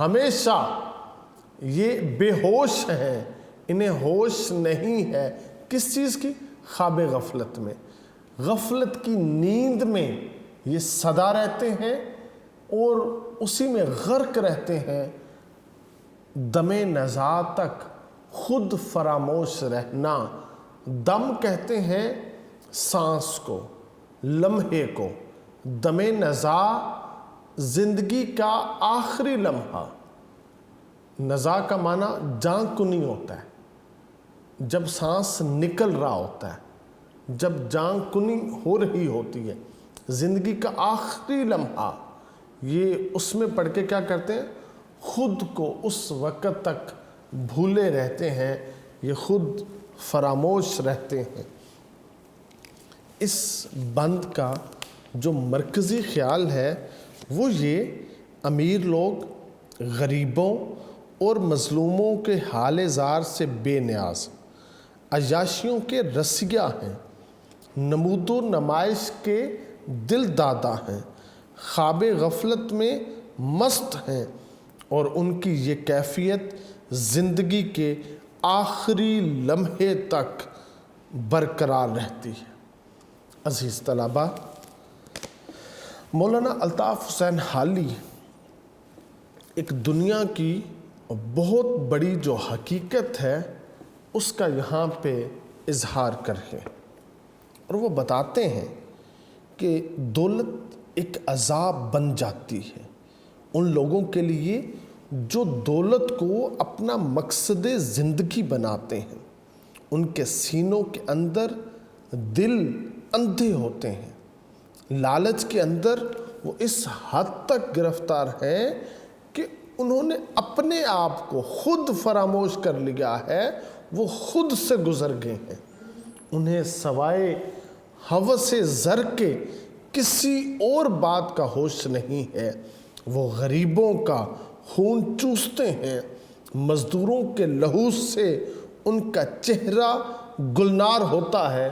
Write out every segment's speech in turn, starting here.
ہمیشہ یہ بے ہوش ہیں، انہیں ہوش نہیں ہے کس چیز کی؟ خواب غفلت میں، غفلت کی نیند میں یہ سدا رہتے ہیں اور اسی میں غرق رہتے ہیں۔ دم نزا تک خود فراموش رہنا، دم کہتے ہیں سانس کو، لمحے کو، دم نزا زندگی کا آخری لمحہ۔ نزا کا معنی جان کنی ہوتا ہے، جب سانس نکل رہا ہوتا ہے، جب جان کنی ہو رہی ہوتی ہے، زندگی کا آخری لمحہ، یہ اس میں پڑھ کے کیا کرتے ہیں؟ خود کو اس وقت تک بھولے رہتے ہیں، یہ خود فراموش رہتے ہیں۔ اس بند کا جو مرکزی خیال ہے وہ یہ، امیر لوگ غریبوں اور مظلوموں کے حال زار سے بے نیاز، عیاشیوں کے رسیہ ہیں، نمود و نمائش کے دل دادا ہیں، خواب غفلت میں مست ہیں، اور ان کی یہ کیفیت زندگی کے آخری لمحے تک برقرار رہتی ہے۔ عزیز طلباء، مولانا الطاف حسین حالی ایک دنیا کی بہت بڑی جو حقیقت ہے اس کا یہاں پہ اظہار کر رہے ہیں، اور وہ بتاتے ہیں کہ دولت ایک عذاب بن جاتی ہے ان لوگوں کے لیے جو دولت کو اپنا مقصد زندگی بناتے ہیں۔ ان کے سینوں کے اندر دل اندھے ہوتے ہیں، لالچ کے اندر وہ اس حد تک گرفتار ہیں کہ انہوں نے اپنے آپ کو خود فراموش کر لیا ہے، وہ خود سے گزر گئے ہیں۔ انہیں سوائے ہوس زر کے کسی اور بات کا ہوش نہیں ہے۔ وہ غریبوں کا خون چوستے ہیں، مزدوروں کے لہو سے ان کا چہرہ گلنار ہوتا ہے۔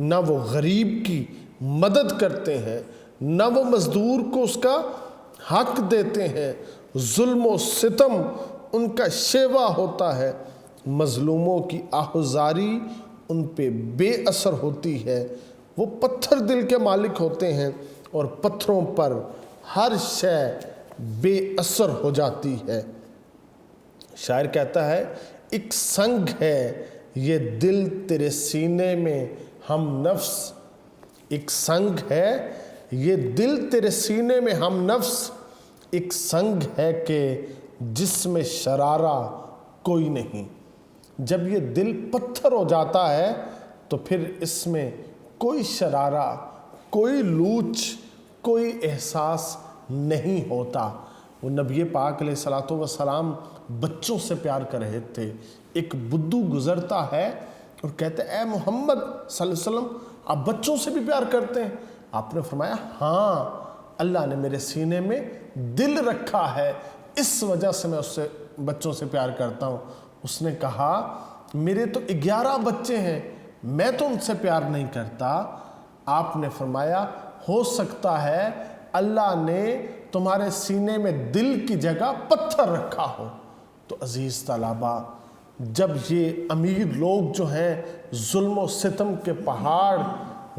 نہ وہ غریب کی مدد کرتے ہیں، نہ وہ مزدور کو اس کا حق دیتے ہیں۔ ظلم و ستم ان کا شیوا ہوتا ہے، مظلوموں کی آہوزاری ان پہ بے اثر ہوتی ہے۔ وہ پتھر دل کے مالک ہوتے ہیں اور پتھروں پر ہر شے بے اثر ہو جاتی ہے۔ شاعر کہتا ہے، ایک سنگ ہے یہ دل تیرے سینے میں ہم نفس، ایک سنگ ہے یہ دل تیرے سینے میں ہم نفس، ایک سنگ ہے کہ جس میں شرارہ کوئی نہیں۔ جب یہ دل پتھر ہو جاتا ہے تو پھر اس میں کوئی شرارہ، کوئی لوچ، کوئی احساس نہیں ہوتا۔ وہ نبی پاک علیہ الصلوۃ والسلام بچوں سے پیار کر رہے تھے۔ ایک بدو گزرتا ہے اور کہتے ہیں، اے محمد صلی اللہ علیہ وسلم، آپ بچوں سے بھی پیار کرتے ہیں؟ آپ نے فرمایا، ہاں، اللہ نے میرے سینے میں دل رکھا ہے، اس وجہ سے میں اس سے بچوں سے پیار کرتا ہوں۔ اس نے کہا، میرے تو 11 بچے ہیں، میں تو ان سے پیار نہیں کرتا۔ آپ نے فرمایا، ہو سکتا ہے اللہ نے تمہارے سینے میں دل کی جگہ پتھر رکھا ہو۔ تو عزیز طلباء، جب یہ امیر لوگ جو ہیں ظلم و ستم کے پہاڑ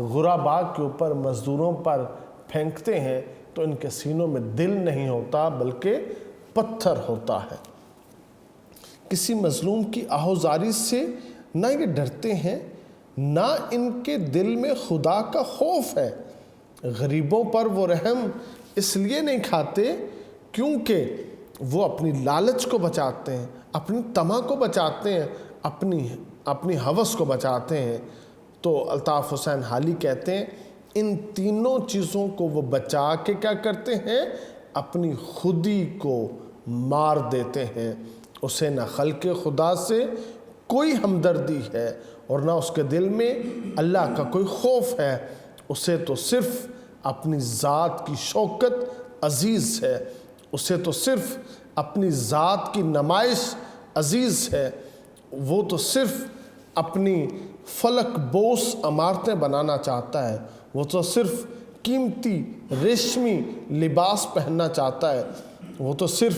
غرباء کے اوپر، مزدوروں پر پھینکتے ہیں تو ان کے سینوں میں دل نہیں ہوتا بلکہ پتھر ہوتا ہے۔ کسی مظلوم کی آہوزاری سے نہ یہ ڈرتے ہیں، نہ ان کے دل میں خدا کا خوف ہے۔ غریبوں پر وہ رحم اس لیے نہیں کھاتے کیونکہ وہ اپنی لالچ کو بچاتے ہیں، اپنی طمع کو بچاتے ہیں، اپنی ہوس کو بچاتے ہیں۔ تو الطاف حسین حالی کہتے ہیں، ان تینوں چیزوں کو وہ بچا کے کیا کرتے ہیں؟ اپنی خودی کو مار دیتے ہیں۔ اسے نہ خلق خدا سے کوئی ہمدردی ہے اور نہ اس کے دل میں اللہ کا کوئی خوف ہے۔ اسے تو صرف اپنی ذات کی شوکت عزیز ہے، اسے تو صرف اپنی ذات کی نمائش عزیز ہے، وہ تو صرف اپنی فلک بوس عمارتیں بنانا چاہتا ہے، وہ تو صرف قیمتی ریشمی لباس پہننا چاہتا ہے، وہ تو صرف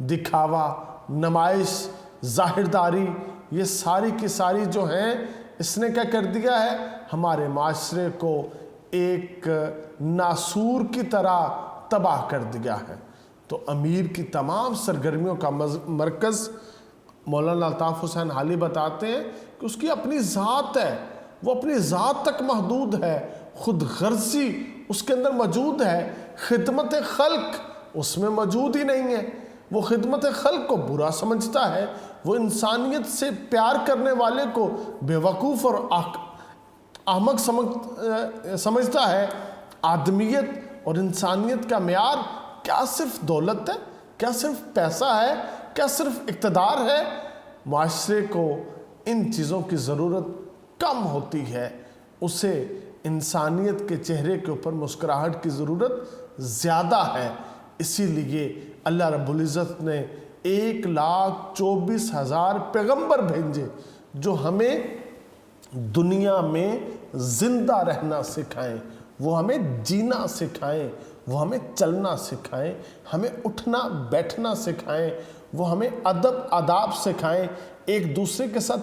دکھاوا، نمائش، ظاہرداری، یہ ساری کی ساری جو ہیں اس نے کیا کر دیا ہے؟ ہمارے معاشرے کو ایک ناسور کی طرح تباہ کر دیا ہے۔ تو امیر کی تمام سرگرمیوں کا مرکز مولانا الطاف حسین حالی بتاتے ہیں کہ اس کی اپنی ذات ہے، وہ اپنی ذات تک محدود ہے، خود غرضی اس کے اندر موجود ہے، خدمت خلق اس میں موجود ہی نہیں ہے۔ وہ خدمت خلق کو برا سمجھتا ہے، وہ انسانیت سے پیار کرنے والے کو بے وقوف اور احمق سمجھتا ہے۔ آدمیت اور انسانیت کا معیار کیا صرف دولت ہے؟ کیا صرف پیسہ ہے؟ کیا صرف اقتدار ہے؟ معاشرے کو ان چیزوں کی ضرورت کم ہوتی ہے، اسے انسانیت کے چہرے کے اوپر مسکراہٹ کی ضرورت زیادہ ہے۔ اسی لیے اللہ رب العزت نے 1,24,000 پیغمبر بھیجے جو ہمیں دنیا میں زندہ رہنا سکھائیں، وہ ہمیں جینا سکھائیں، وہ ہمیں چلنا سکھائیں، ہمیں اٹھنا بیٹھنا سکھائیں، وہ ہمیں ادب آداب سکھائیں، ایک دوسرے کے ساتھ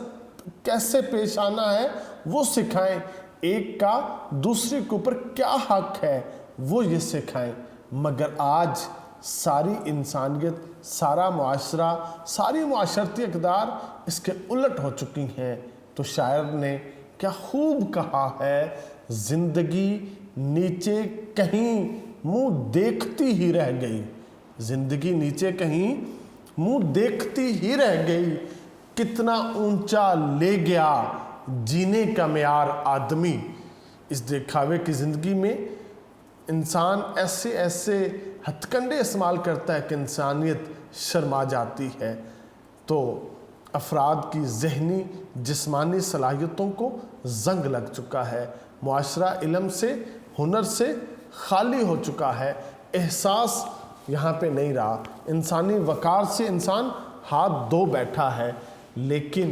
کیسے پیش آنا ہے وہ سکھائیں، ایک کا دوسرے کے اوپر کیا حق ہے وہ یہ سکھائیں۔ مگر آج ساری انسانیت، سارا معاشرہ، ساری معاشرتی اقدار اس کے الٹ ہو چکی ہیں۔ تو شاعر نے کیا خوب کہا ہے، زندگی نیچے کہیں منہ دیکھتی ہی رہ گئی، زندگی نیچے کہیں منہ دیکھتی ہی رہ گئی، کتنا اونچا لے گیا جینے کا معیار آدمی۔ اس دکھاوے کی زندگی میں انسان ایسے ایسے ہتھ کنڈے استعمال کرتا ہے کہ انسانیت شرما جاتی ہے۔ تو افراد کی ذہنی جسمانی صلاحیتوں کو زنگ لگ چکا ہے، معاشرہ علم سے، ہنر سے خالی ہو چکا ہے، احساس یہاں پہ نہیں رہا، انسانی وقار سے انسان ہاتھ دھو بیٹھا ہے۔ لیکن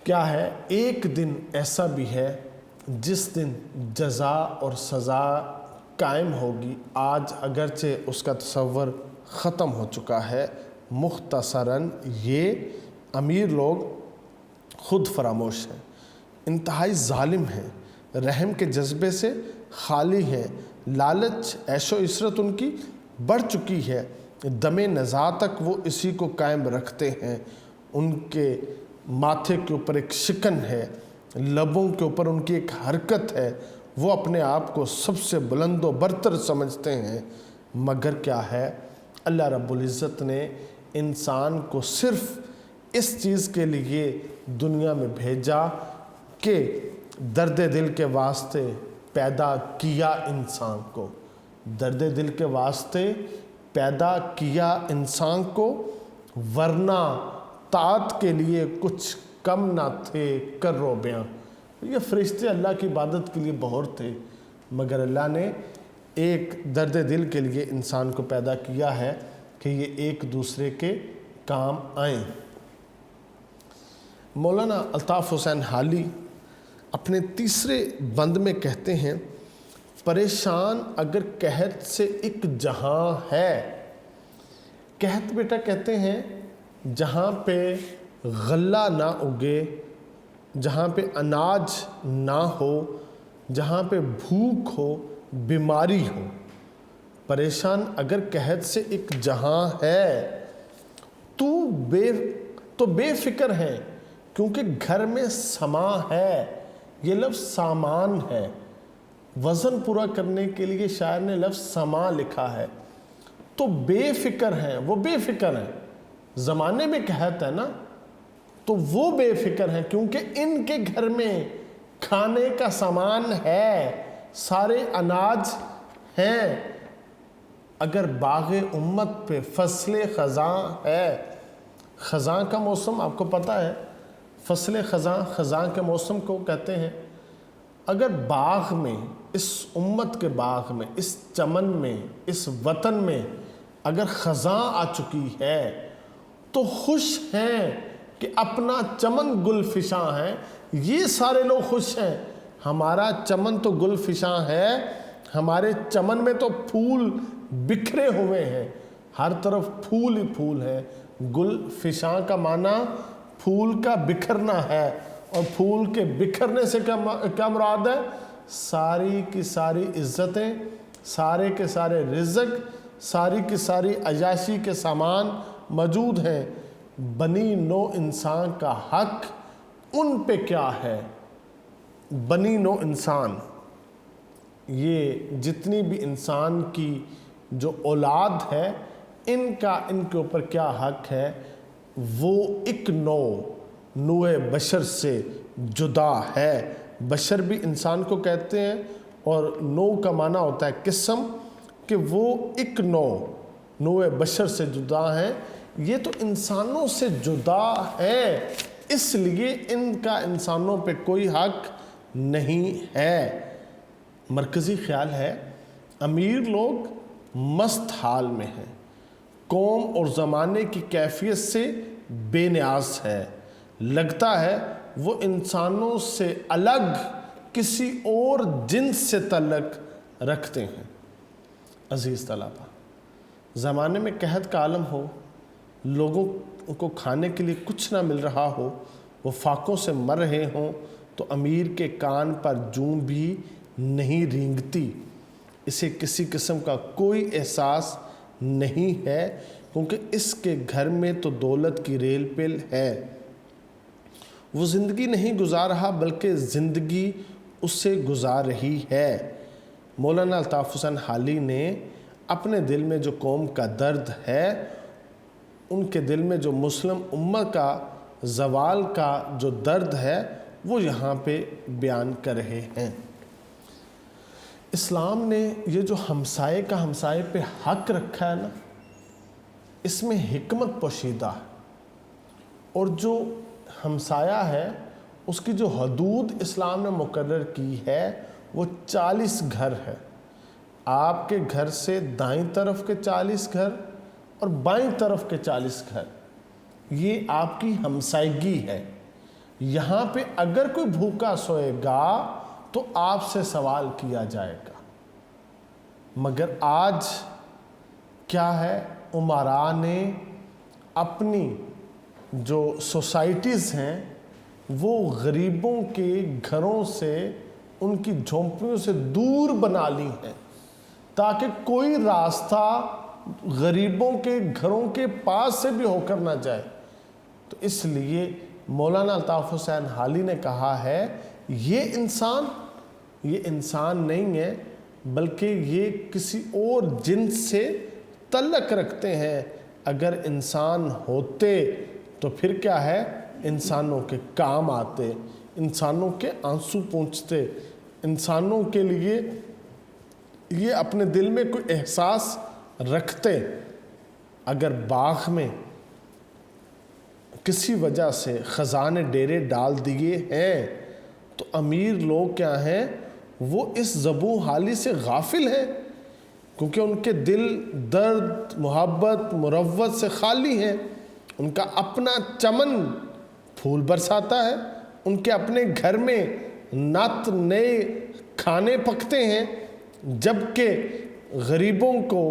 کیا ہے، ایک دن ایسا بھی ہے جس دن جزا اور سزا قائم ہوگی۔ آج اگرچہ اس کا تصور ختم ہو چکا ہے۔ مختصراً یہ امیر لوگ خود فراموش ہیں، انتہائی ظالم ہیں، رحم کے جذبے سے خالی ہیں، لالچ عیش و عشرت ان کی بڑھ چکی ہے، دم نزاع تک وہ اسی کو قائم رکھتے ہیں۔ ان کے ماتھے کے اوپر ایک شکن ہے، لبوں کے اوپر ان کی ایک حرکت ہے، وہ اپنے آپ کو سب سے بلند و برتر سمجھتے ہیں۔ مگر کیا ہے، اللہ رب العزت نے انسان کو صرف اس چیز کے لیے دنیا میں بھیجا کہ درد دل کے واسطے پیدا کیا انسان کو، درد دل کے واسطے پیدا کیا انسان کو، ورنہ طاعت کے لیے کچھ کم نہ تھے کرو بیاں۔ یہ فرشتے اللہ کی عبادت کے لیے بہت تھے، مگر اللہ نے ایک درد دل کے لیے انسان کو پیدا کیا ہے کہ یہ ایک دوسرے کے کام آئیں۔ مولانا الطاف حسین حالی اپنے تیسرے بند میں کہتے ہیں، پریشان اگر قحط سے ایک جہاں ہے، قحط بیٹا کہتے ہیں جہاں پہ غلہ نہ اگے، جہاں پہ اناج نہ ہو، جہاں پہ بھوک ہو، بیماری ہو۔ پریشان اگر قحط سے ایک جہاں ہے تو بے فکر ہے، کیونکہ گھر میں سما ہے۔ یہ لفظ سامان ہے، وزن پورا کرنے کے لیے شاعر نے لفظ سما لکھا ہے۔ تو بے فکر ہیں، وہ بے فکر ہیں، زمانے میں قحط ہے نا، تو وہ بے فکر ہیں کیونکہ ان کے گھر میں کھانے کا سامان ہے، سارے اناج ہیں۔ اگر باغ امت پہ فصل خزاں ہے، خزاں کا موسم آپ کو پتہ ہے، فصل خزاں، خزاں کے موسم کو کہتے ہیں۔ اگر باغ میں، اس امت کے باغ میں، اس چمن میں، اس وطن میں اگر خزاں آ چکی ہے تو خوش ہیں کہ اپنا چمن گل فشاں ہے۔ یہ سارے لوگ خوش ہیں، ہمارا چمن تو گل فشاں ہے، ہمارے چمن میں تو پھول بکھرے ہوئے ہیں۔ ہر طرف پھول ہی پھول ہیں. گل فشاں کا معنی پھول کا بکھرنا ہے، اور پھول کے بکھرنے سے کیا مراد ہے؟ ساری کی ساری عزتیں، سارے کے سارے رزق، ساری کی ساری عیاشی کے سامان موجود ہیں. بنی نو انسان کا حق ان پہ کیا ہے؟ بنی نو انسان، یہ جتنی بھی انسان کی جو اولاد ہے، ان کے اوپر کیا حق ہے؟ وہ ایک نوع بشر سے جدا ہے. بشر بھی انسان کو کہتے ہیں، اور نوع کا معنی ہوتا ہے قسم، کہ وہ ایک نوع بشر سے جدا ہیں. یہ تو انسانوں سے جدا ہے، اس لیے ان کا انسانوں پہ کوئی حق نہیں ہے. مرکزی خیال ہے امیر لوگ مست حال میں ہیں، قوم اور زمانے کی کیفیت سے بے نیاز ہے. لگتا ہے وہ انسانوں سے الگ کسی اور جنس سے تعلق رکھتے ہیں. عزیز طلبہ، زمانے میں قحط کا عالم ہو، لوگوں کو کھانے کے لیے کچھ نہ مل رہا ہو، وہ فاقوں سے مر رہے ہوں، تو امیر کے کان پر جوں بھی نہیں رینگتی. اسے کسی قسم کا کوئی احساس نہیں ہے، کیونکہ اس کے گھر میں تو دولت کی ریل پل ہے. وہ زندگی نہیں گزار رہا بلکہ زندگی اس سے گزار رہی ہے. مولانا الطاف حسین حالی نے اپنے دل میں جو قوم کا درد ہے، ان کے دل میں جو مسلم امت کا زوال کا جو درد ہے، وہ یہاں پہ بیان کر رہے ہیں. اسلام نے یہ جو ہمسائے کا ہمسائے پہ حق رکھا ہے نا، اس میں حکمت پوشیدہ ہے. اور جو ہمسایہ ہے، اس کی جو حدود اسلام نے مقرر کی ہے، وہ 40 گھر ہے. آپ کے گھر سے دائیں طرف کے 40 گھر اور بائیں طرف کے 40 گھر، یہ آپ کی ہمسائیگی ہے. یہاں پہ اگر کوئی بھوکا سوئے گا تو آپ سے سوال کیا جائے گا. مگر آج کیا ہے؟ امراء نے اپنی جو سوسائٹیز ہیں، وہ غریبوں کے گھروں سے، ان کی جھونپڑیوں سے دور بنا لی ہیں، تاکہ کوئی راستہ غریبوں کے گھروں کے پاس سے بھی ہو کر نہ جائے. تو اس لیے مولانا الطاف حسین حالی نے کہا ہے، یہ انسان نہیں ہے، بلکہ یہ کسی اور جنس سے تعلق رکھتے ہیں. اگر انسان ہوتے تو پھر کیا ہے؟ انسانوں کے کام آتے، انسانوں کے آنسو پونچھتے، انسانوں کے لیے یہ اپنے دل میں کوئی احساس رکھتے. اگر باغ میں کسی وجہ سے خزانے ڈیرے ڈال دیے ہیں، تو امیر لوگ کیا ہیں؟ وہ اس زبوں حالی سے غافل ہیں، کیونکہ ان کے دل درد، محبت، مروت سے خالی ہیں. ان کا اپنا چمن پھول برساتا ہے، ان کے اپنے گھر میں نت نئے کھانے پکتے ہیں، جبکہ غریبوں کو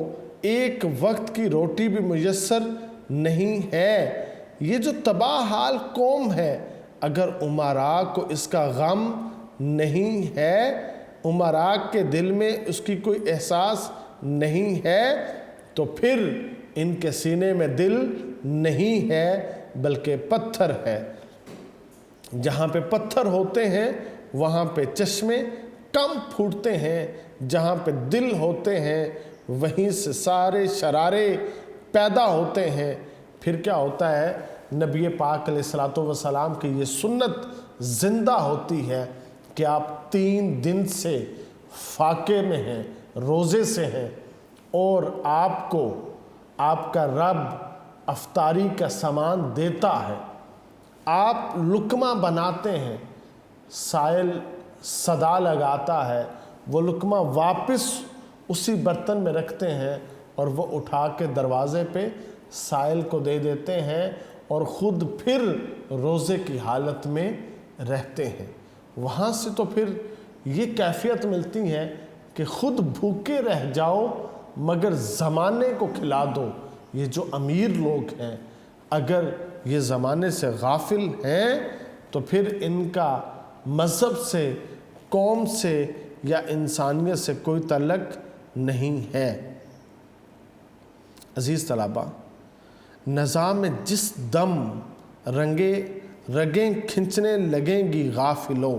ایک وقت کی روٹی بھی میسر نہیں ہے. یہ جو تباہ حال قوم ہے، اگر امراء کو اس کا غم نہیں ہے، امراء کے دل میں اس کی کوئی احساس نہیں ہے، تو پھر ان کے سینے میں دل نہیں ہے بلکہ پتھر ہے. جہاں پہ پتھر ہوتے ہیں وہاں پہ چشمے کم پھوٹتے ہیں، جہاں پہ دل ہوتے ہیں وہیں سے سارے شرارے پیدا ہوتے ہیں. پھر کیا ہوتا ہے؟ نبی پاک علیہ الصلوۃ والسلام کی یہ سنت زندہ ہوتی ہے کہ آپ 3 دن سے فاقے میں ہیں، روزے سے ہیں، اور آپ کو آپ کا رب افطاری کا سامان دیتا ہے. آپ لقمہ بناتے ہیں، سائل صدا لگاتا ہے، وہ لقمہ واپس اسی برتن میں رکھتے ہیں، اور وہ اٹھا کے دروازے پہ سائل کو دے دیتے ہیں، اور خود پھر روزے کی حالت میں رہتے ہیں. وہاں سے تو پھر یہ کیفیت ملتی ہے کہ خود بھوکے رہ جاؤ مگر زمانے کو کھلا دو. یہ جو امیر لوگ ہیں اگر یہ زمانے سے غافل ہیں تو پھر ان کا مذہب سے، قوم سے یا انسانیت سے کوئی تعلق نہیں ہے۔ عزیز طلباء، نظام جس دم رگیں کھنچنے لگیں گی غافلوں،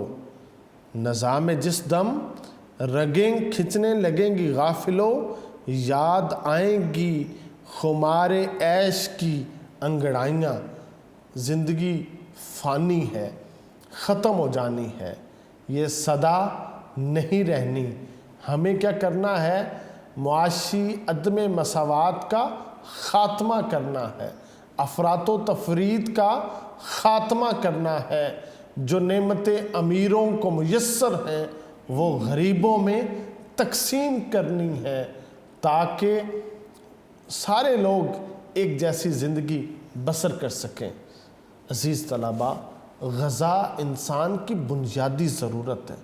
نظام جس دم رگیں کھنچنے لگیں گی غافلوں، یاد آئیں گی خمار عیش کی انگڑائیاں۔ زندگی فانی ہے، ختم ہو جانی ہے، یہ سدا نہیں رہنی۔ ہمیں کیا کرنا ہے؟ معاشی عدم مساوات کا خاتمہ کرنا ہے، افراط و تفریط کا خاتمہ کرنا ہے۔ جو نعمتیں امیروں کو میسر ہیں وہ غریبوں میں تقسیم کرنی ہے تاکہ سارے لوگ ایک جیسی زندگی بسر کر سکیں۔ عزیز طلباء، غذا انسان کی بنیادی ضرورت ہے۔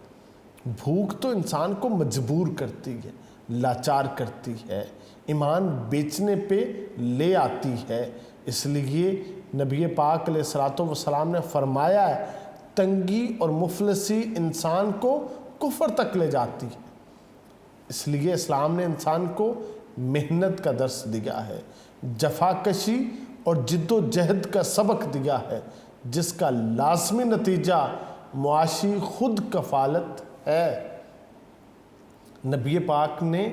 بھوک تو انسان کو مجبور کرتی ہے، لاچار کرتی ہے، ایمان بیچنے پہ لے آتی ہے۔ اس لیے نبی پاک علیہ الصلوۃ والسلام نے فرمایا ہے تنگی اور مفلسی انسان کو کفر تک لے جاتی ہے۔ اس لیے اسلام نے انسان کو محنت کا درس دیا ہے، جفاکشی اور جد و جہد کا سبق دیا ہے، جس کا لازمی نتیجہ معاشی خود کفالت ہے۔ نبی پاک نے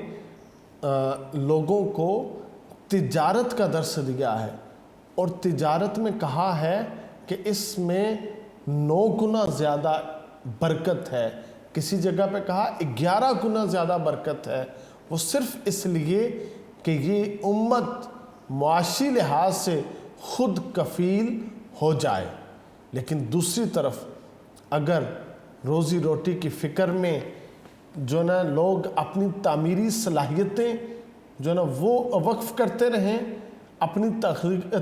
لوگوں کو تجارت کا درس دیا ہے اور تجارت میں کہا ہے کہ اس میں 9 گنا زیادہ برکت ہے، کسی جگہ پہ کہا 11 گنا زیادہ برکت ہے۔ وہ صرف اس لیے کہ یہ امت معاشی لحاظ سے خود کفیل ہو جائے۔ لیکن دوسری طرف اگر روزی روٹی کی فکر میں لوگ اپنی تعمیری صلاحیتیں وہ وقف کرتے رہیں، اپنی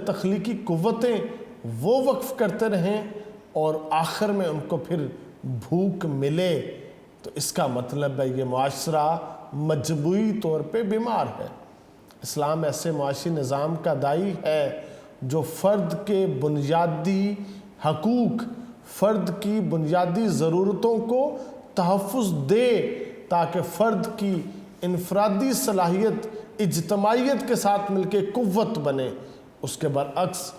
تخلیقی قوتیں وہ وقف کرتے رہیں اور آخر میں ان کو پھر بھوک ملے، تو اس کا مطلب ہے یہ معاشرہ مجموعی طور پہ بیمار ہے۔ اسلام ایسے معاشی نظام کا داعی ہے جو فرد کے بنیادی حقوق، فرد کی بنیادی ضرورتوں کو تحفظ دے تاکہ فرد کی انفرادی صلاحیت اجتماعیت کے ساتھ مل کے قوت بنے۔ اس کے برعکس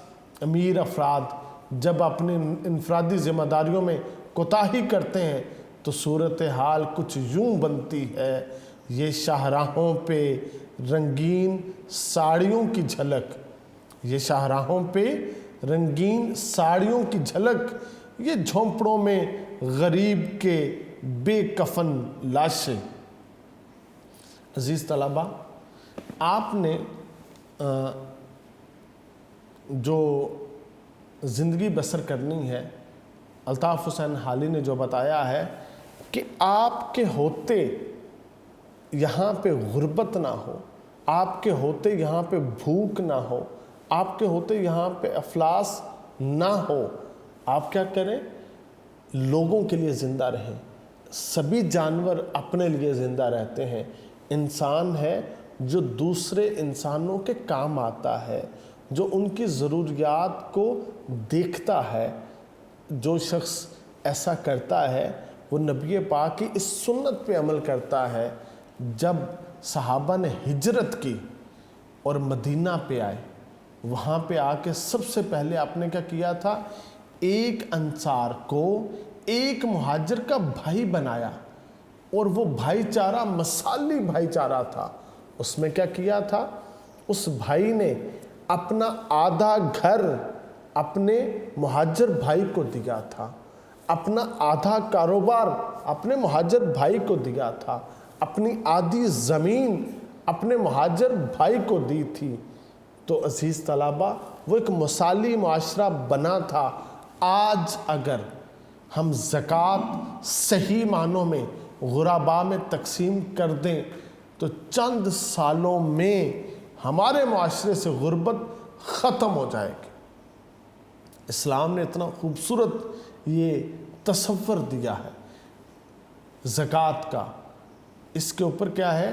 امیر افراد جب اپنی انفرادی ذمہ داریوں میں کوتاہی کرتے ہیں تو صورتحال کچھ یوں بنتی ہے، یہ شاہراہوں پہ رنگین ساڑیوں کی جھلک، یہ شاہراہوں پہ رنگین ساڑیوں کی جھلک، یہ جھونپڑوں میں غریب کے بے کفن لاشیں۔ عزیز طلباء، آپ نے جو زندگی بسر کرنی ہے، الطاف حسین حالی نے جو بتایا ہے کہ آپ کے ہوتے یہاں پہ غربت نہ ہو، آپ کے ہوتے یہاں پہ بھوک نہ ہو، آپ کے ہوتے یہاں پہ افلاس نہ ہو، آپ کیا کریں؟ لوگوں کے لیے زندہ رہیں۔ سبھی جانور اپنے لیے زندہ رہتے ہیں، انسان ہے جو دوسرے انسانوں کے کام آتا ہے، جو ان کی ضروریات کو دیکھتا ہے۔ جو شخص ایسا کرتا ہے وہ نبی پاک کی اس سنت پہ عمل کرتا ہے۔ جب صحابہ نے ہجرت کی اور مدینہ پہ آئے، وہاں پہ آ کے سب سے پہلے آپ نے کیا کیا تھا؟ ایک انصار کو ایک مہاجر کا بھائی بنایا، اور وہ بھائی چارہ مثالی بھائی چارہ تھا۔ اس میں کیا کیا تھا؟ اس بھائی نے اپنا آدھا گھر اپنے مہاجر بھائی کو دیا تھا، اپنا آدھا کاروبار اپنے مہاجر بھائی کو دیا تھا، اپنی آدھی زمین اپنے مہاجر بھائی کو دی تھی۔ تو عزیز طلباء، وہ ایک مثالی معاشرہ بنا تھا۔ آج اگر ہم زکوٰۃ صحیح معنوں میں غرباء میں تقسیم کر دیں تو چند سالوں میں ہمارے معاشرے سے غربت ختم ہو جائے گی۔ اسلام نے اتنا خوبصورت یہ تصور دیا ہے زکوٰۃ کا۔ اس کے اوپر کیا ہے؟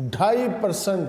2.5%